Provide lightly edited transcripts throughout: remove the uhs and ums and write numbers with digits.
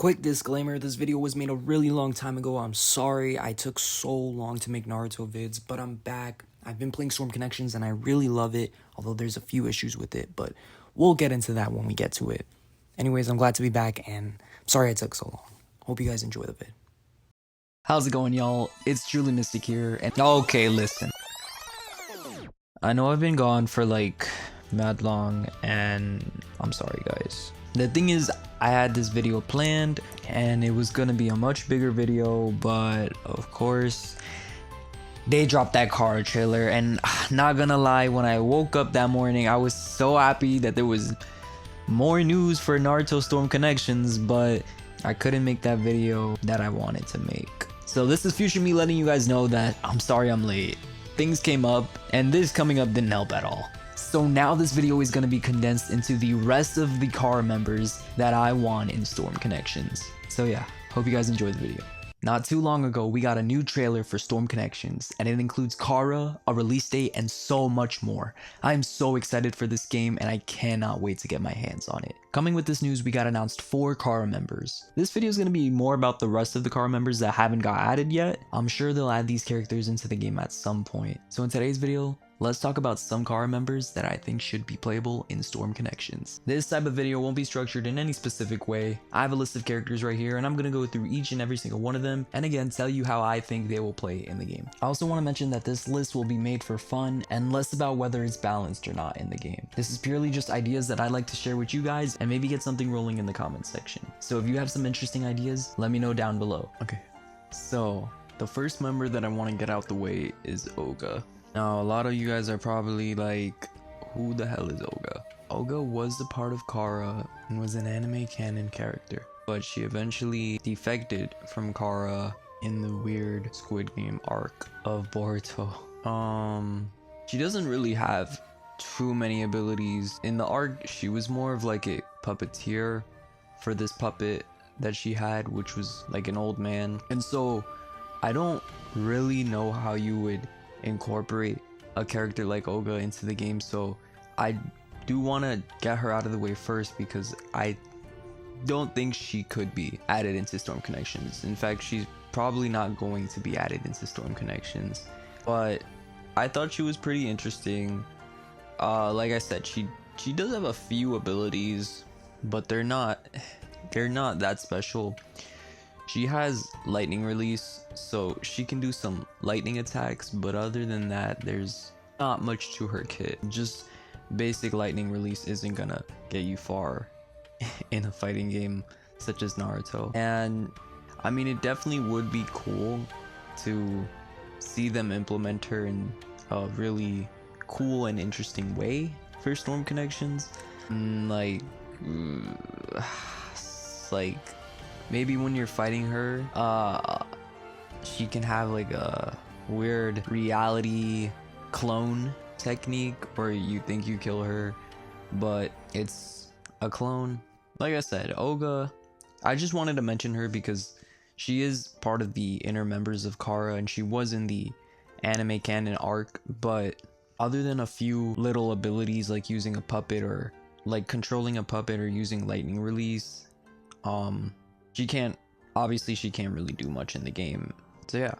Quick disclaimer, this video was made a really long time ago. I'm sorry I took so long to make Naruto vids, but I'm back. I've been playing Storm Connections and I really love it, although there's a few issues with it, but we'll get into that when we get to it. Anyways, I'm glad to be back and I'm sorry I took so long. Hope you guys enjoy the vid. How's it going, y'all? It's truly Mystic here, and okay, listen. I know I've been gone for like mad long, and I'm sorry, guys. The thing is, I had this video planned, and it was gonna be a much bigger video, but of course, they dropped that car trailer, and not gonna lie, when I woke up that morning, I was so happy that there was more news for Naruto Storm Connections, but I couldn't make that video that I wanted to make. So this is future me letting you guys know that I'm sorry I'm late. Things came up, and this coming up didn't help at all. So now this video is going to be condensed into the rest of the car members that I want in Storm Connections. So yeah, hope you guys enjoy the video. Not too long ago, we got a new trailer for Storm Connections, and it includes Kara, a release date, and so much more. I am so excited for this game, and I cannot wait to get my hands on it. Coming with this news, we got announced 4 Kara members. This video is going to be more about the rest of the Kara members that haven't got added yet. I'm sure they'll add these characters into the game at some point. So in today's video, let's talk about some Kara members that I think should be playable in Storm Connections. This type of video won't be structured in any specific way. I have a list of characters right here, and I'm going to go through each and every single one of them, and again tell you how I think they will play in the game. I also want to mention that this list will be made for fun and less about whether it's balanced or not in the game. This is purely just ideas that I'd like to share with you guys and maybe get something rolling in the comments section. So if you have some interesting ideas, let me know down below. Okay, so the first member that I want to get out the way is Oga. Now, a lot of you guys are probably like, who the hell is Oga? Oga was a part of Kara and was an anime canon character, but she eventually defected from Kara in the weird Squid Game arc of Boruto. She doesn't really have too many abilities. In the arc, she was more of like a puppeteer for this puppet that she had, which was like an old man. And so I don't really know how you would incorporate a character like Oga into the game, so I do want to get her out of the way first because I don't think she could be added into Storm Connections. In fact, she's probably not going to be added into Storm Connections, but I thought she was pretty interesting. Like I said, she does have a few abilities, but they're not that special. She has lightning release, so she can do some lightning attacks, but other than that, there's not much to her kit. Just basic lightning release isn't gonna get you far in a fighting game such as Naruto. And I mean, it definitely would be cool to see them implement her in a really cool and interesting way for Storm Connections. Like maybe when you're fighting her, she can have like a weird reality clone technique where you think you kill her, but it's a clone. Like I said, Oga, I just wanted to mention her because she is part of the inner members of Kara and she was in the anime canon arc, but other than a few little abilities like using a puppet or like controlling a puppet or using lightning release, she can't really do much in the game. So yeah,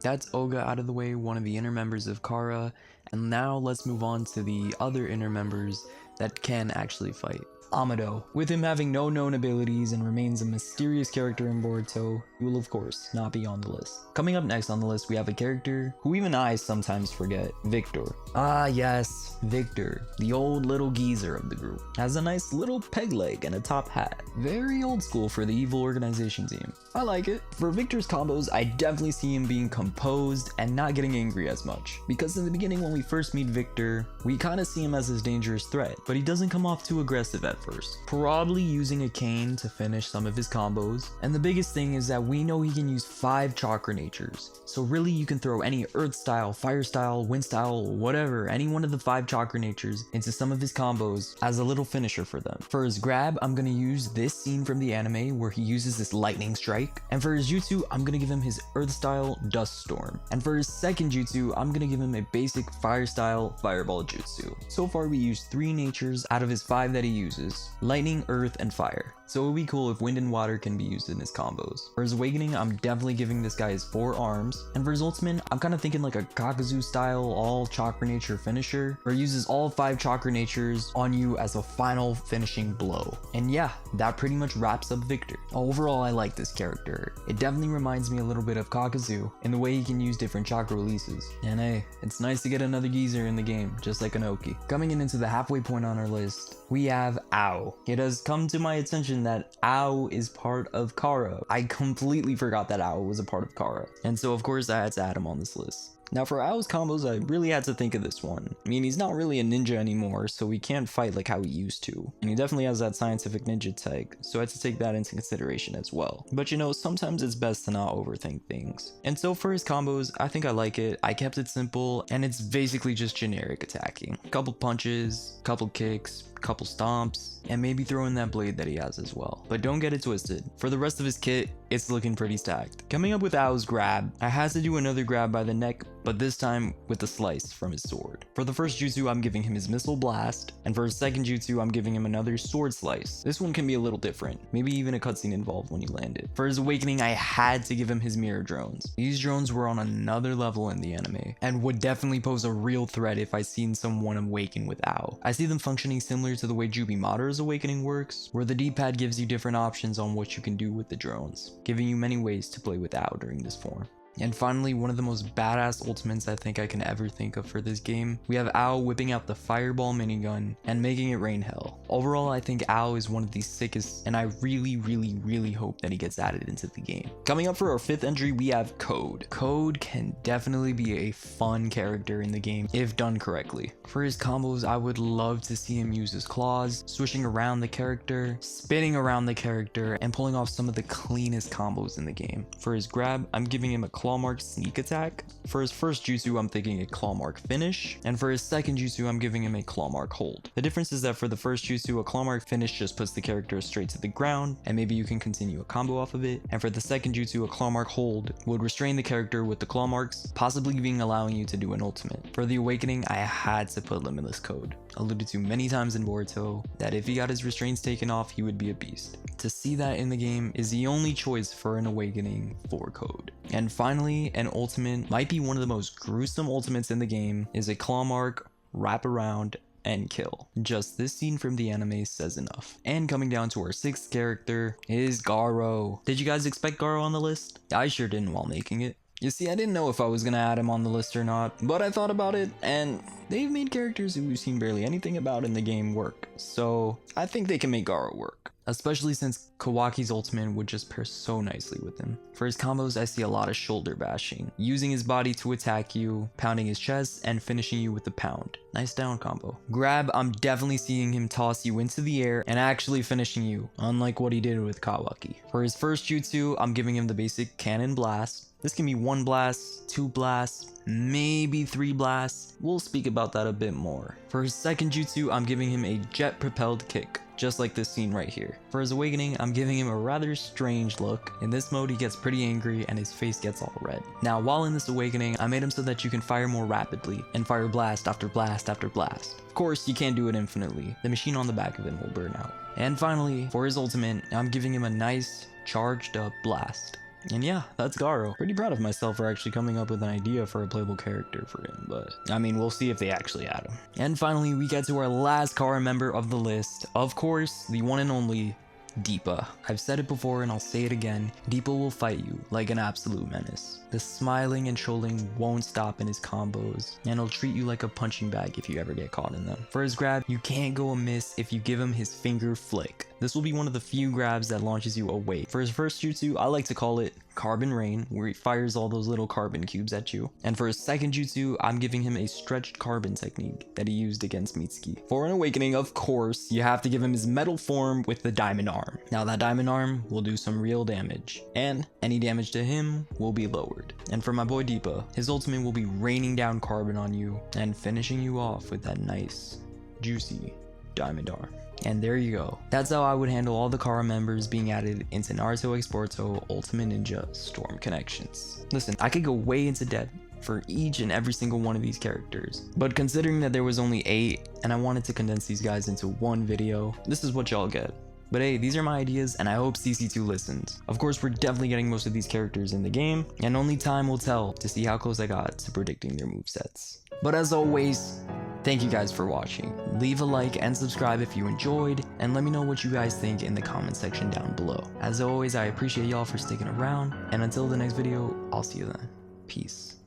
that's Oga out of the way, one of the inner members of Kara. And now let's move on to the other inner members that can actually fight. Amado. With him having no known abilities and remains a mysterious character in Boruto, he will of course not be on the list. Coming up next on the list, we have a character who even I sometimes forget, Victor. Ah yes, Victor, the old little geezer of the group. Has a nice little peg leg and a top hat. Very old school for the evil organization team. I like it. For Victor's combos, I definitely see him being composed and not getting angry as much. Because in the beginning when we first meet Victor, we kind of see him as this dangerous threat, but he doesn't come off too aggressive at first. Probably using a cane to finish some of his combos. And the biggest thing is that we know he can use 5 chakra natures. So really you can throw any earth style, fire style, wind style, whatever, any one of the 5 chakra natures into some of his combos as a little finisher for them. For his grab, I'm gonna use this scene from the anime where he uses this lightning strike. And for his jutsu, I'm gonna give him his earth style dust storm. And for his second jutsu, I'm gonna give him a basic fire style fireball jutsu. So far we used 3 natures out of his 5 that he uses: lightning, earth, and fire. so it would be cool if wind and water can be used in his combos. For his awakening, I'm definitely giving this guy his 4 arms, and for his ultimate, I'm kind of thinking like a Kakuzu style all chakra nature finisher, where he uses all 5 chakra natures on you as a final finishing blow. And yeah, that pretty much wraps up Victor. Overall, I like this character. It definitely reminds me a little bit of Kakuzu in the way he can use different chakra releases. And hey, it's nice to get another geezer in the game, just like Anoki. Coming in into the halfway point on our list, we have Ao. It has come to my attention that Ao is part of Kara. I completely forgot that Ao was a part of Kara, and so of course I had to add him on this list. Now for Ao's combos, I really had to think of this one. I mean, he's not really a ninja anymore, so he can't fight like how he used to. And he definitely has that scientific ninja tag, so I had to take that into consideration as well. But you know, sometimes it's best to not overthink things. And so for his combos, I think I like it. I kept it simple, and it's basically just generic attacking. Couple punches, couple kicks, couple stomps, and maybe throw in that blade that he has as well. But don't get it twisted. For the rest of his kit, it's looking pretty stacked. Coming up with Ao's grab, I had to do another grab by the neck, but this time with a slice from his sword. For the first jutsu, I'm giving him his missile blast, and for his second jutsu, I'm giving him another sword slice. This one can be a little different, maybe even a cutscene involved when you land it. For his awakening, I had to give him his mirror drones. These drones were on another level in the anime, and would definitely pose a real threat if I seen someone awaken with Ao. I see them functioning similar to the way Jubi Madara's awakening works, where the D-pad gives you different options on what you can do with the drones, giving you many ways to play with Ao during this form. And finally, one of the most badass ultimates I think I can ever think of for this game, we have Ao whipping out the fireball minigun and making it rain hell. Overall, I think Ao is one of the sickest, and I really hope that he gets added into the game. Coming up for our 5th entry, we have Code. Code can definitely be a fun character in the game if done correctly. For his combos, I would love to see him use his claws, swishing around the character, spinning around the character, and pulling off some of the cleanest combos in the game. For his grab, I'm giving him a claw mark sneak attack. For his first jutsu, I'm thinking a claw mark finish, and for his second jutsu, I'm giving him a claw mark hold. The difference is that for the first jutsu, a claw mark finish just puts the character straight to the ground, and maybe you can continue a combo off of it, and for the second jutsu, a claw mark hold would restrain the character with the claw marks, possibly being allowing you to do an ultimate. For the awakening, I had to put Limitless Code. Alluded to many times in Boruto, that if he got his restraints taken off, he would be a beast. To see that in the game is the only choice for an awakening for Code. And finally, an ultimate might be one of the most gruesome ultimates in the game, is a claw mark, wrap around, and kill. Just this scene from the anime says enough. And coming down to our 6th character is Garo. Did you guys expect Garo on the list? I sure didn't while making it. You see, I didn't know if I was gonna add him on the list or not, but I thought about it, and they've made characters who we've seen barely anything about in the game work, so I think they can make Garo work. Especially since Kawaki's ultimate would just pair so nicely with him. For his combos, I see a lot of shoulder bashing, using his body to attack you, pounding his chest, and finishing you with the pound. Nice down combo. Grab, I'm definitely seeing him toss you into the air and actually finishing you, unlike what he did with Kawaki. For his first jutsu, I'm giving him the basic cannon blast. This can be 1 blast, 2 blasts, maybe 3 blasts. We'll speak about that a bit more. For his second jutsu, I'm giving him a jet propelled kick, just like this scene right here. For his awakening, I'm giving him a rather strange look. In this mode, he gets pretty angry and his face gets all red. Now, while in this awakening, I made him so that you can fire more rapidly and fire blast after blast after blast. Of course, you can't do it infinitely. The machine on the back of him will burn out. And finally, for his ultimate, I'm giving him a nice charged up blast. And yeah, that's Garo. Pretty proud of myself for actually coming up with an idea for a playable character for him, but I mean, we'll see if they actually add him. And finally, we get to our last Kara member of the list. Of course, the one and only Deepa. I've said it before and I'll say it again, Deepa will fight you like an absolute menace. The smiling and trolling won't stop in his combos, and he'll treat you like a punching bag if you ever get caught in them. For his grab, you can't go amiss if you give him his finger flick. This will be one of the few grabs that launches you away. For his first jutsu, I like to call it Carbon Rain, where he fires all those little carbon cubes at you. And for his second jutsu, I'm giving him a stretched carbon technique that he used against Mitsuki. For an awakening, of course, you have to give him his metal form with the diamond arm. Now that diamond arm will do some real damage, and any damage to him will be lowered. And for my boy Deepa, his ultimate will be raining down carbon on you and finishing you off with that nice, juicy diamond arm. And there you go. That's how I would handle all the Kara members being added into Naruto X Boruto Ultimate Ninja Storm Connections. Listen, I could go way into depth for each and every single one of these characters, but considering that there was only 8 and I wanted to condense these guys into one video, this is what y'all get. But hey, these are my ideas, and I hope CC2 listens. Of course, we're definitely getting most of these characters in the game, and only time will tell to see how close I got to predicting their movesets. But as always, thank you guys for watching. Leave a like and subscribe if you enjoyed, and let me know what you guys think in the comment section down below. As always, I appreciate y'all for sticking around, and until the next video, I'll see you then. Peace.